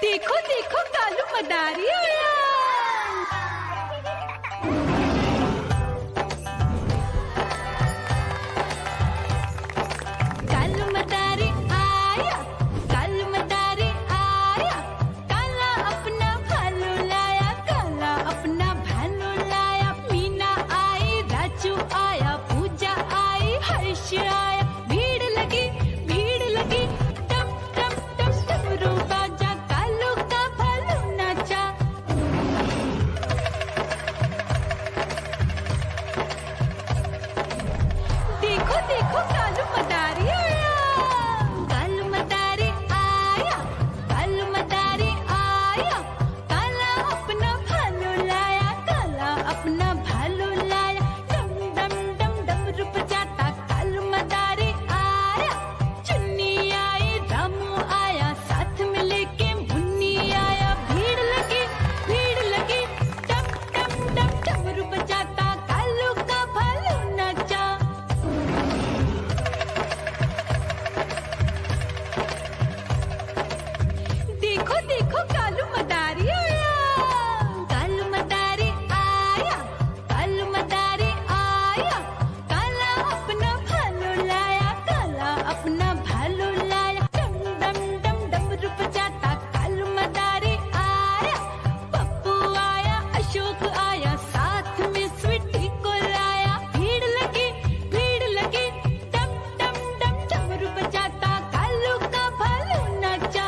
देखो देखो कालू मदारी आया। कालू मदारी आया, कालू मदारी आया, काला अपना भालू लाया, काला अपना भालू लाया। मीना आई, राजू आया, पूजा आई, हर्ष आया। भीड़ लगी टम टम टम डमरू बाजा, कालू का भालू नाचा। देखो देखो कालू मदारी आया, कालू मदारी आया, कालू मदारी आया, काला अपना भालू लाया, काला अपना भालू लाया। डम डम डम डमरू बजाता कालू मदारी आया। चुन्नी आई, रामू आया, साथ में लेके मुन्नी आया। भीड़ लगी टम टम टम डमरू बजाता कालू का भालू नाचा। देखो देखो कालू मदारी आया, कालू मदारी आया, कालू मदारी आया, काला अपना भालू लाया, काला अपना भालू लाया। डम डम डम डमरू बजाता कालू मदारी आया। पप्पू आया, अशोक आया, साथ में स्वीटी को लाया। भीड़ लगी टम टम टम डमरू बजाता कालू का भालू नाचा।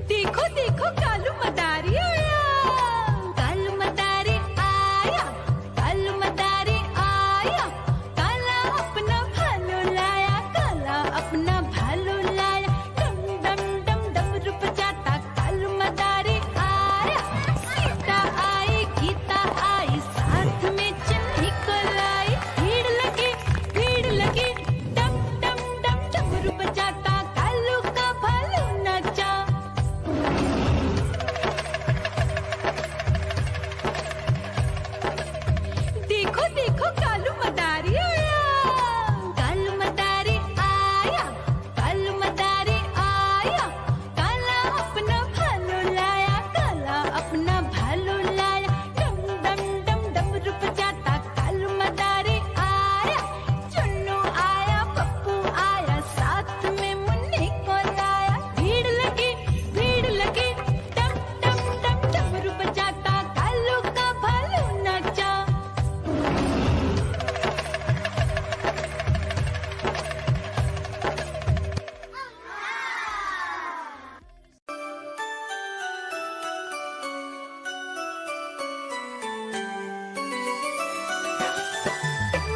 देखो देखो कालू मदारी आया, कालू मदारी आया, कालू मदारी आया, काला अपना भालू लाया, काला अपना भालू लाया। डम डम डम डमरू बजाता कालू मदारी आया। सीता आई, गीता आई, साथ में चन्नी को लाई। भीड़ लगी टम टम टम डमरू बजाता कालू का भालू नाचा। देखो देखो कालू मदारी आया, कालू मदारी आया, कालू मदारी आया, काला अपना भालू लाया, काला अपना भालू लाया। डम डम डम डमरू बजाता कालू मदारी आया। चुन्नू आया, पप्पू आया, साथ में मुन्नी को लाया। भीड़ लगी टम टम टम डमरू बजाता कालू का भालू नाचा।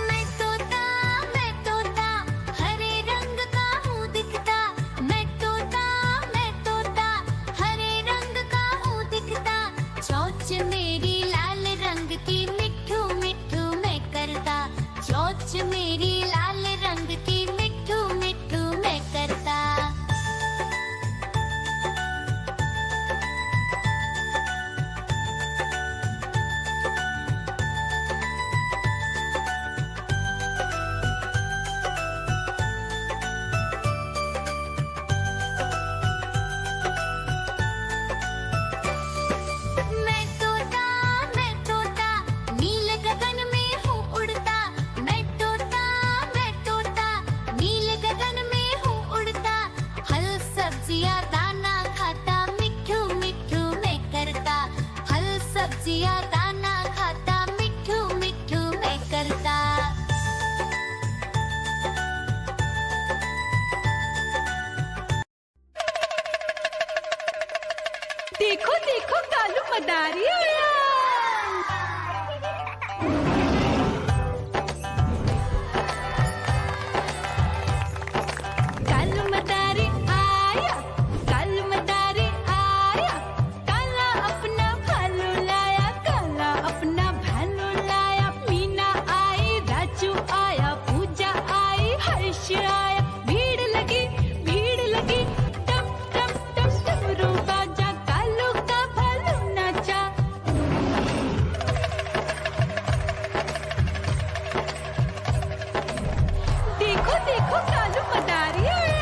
मैं तोता हरे रंग का हूँ दिखता। मैं तोता हरे रंग का हूँ दिखता। चोंच मेरी लाल रंग की मिट्ठू मिट्ठू मैं करता। चोंच मेरी लाल रंग की मिट्ठू मिट्ठू मैं करता। मैं तोता नील गगन में हूँ उड़ता। मैं तोता नील गगन में हूँ उड़ता। फल सब्जियाँ दाना खाता, मिट्ठू मिट्ठू मैं करता। फल सब्जियाँ दाना खाता, मिट्ठू मिट्ठू मैं करता। देखो देखो कालू मदारी आया। कालू मदारी आया, कालू मदारी आया, काला अपना भालू लाया, काला अपना भालू लाया। मीना आई, राजू आया, पूजा आई, हर्ष आया। भीड़ लगी टम टम टम डमरू बाजा, कालू का भालू नाचा। देखो कालू मदारी आया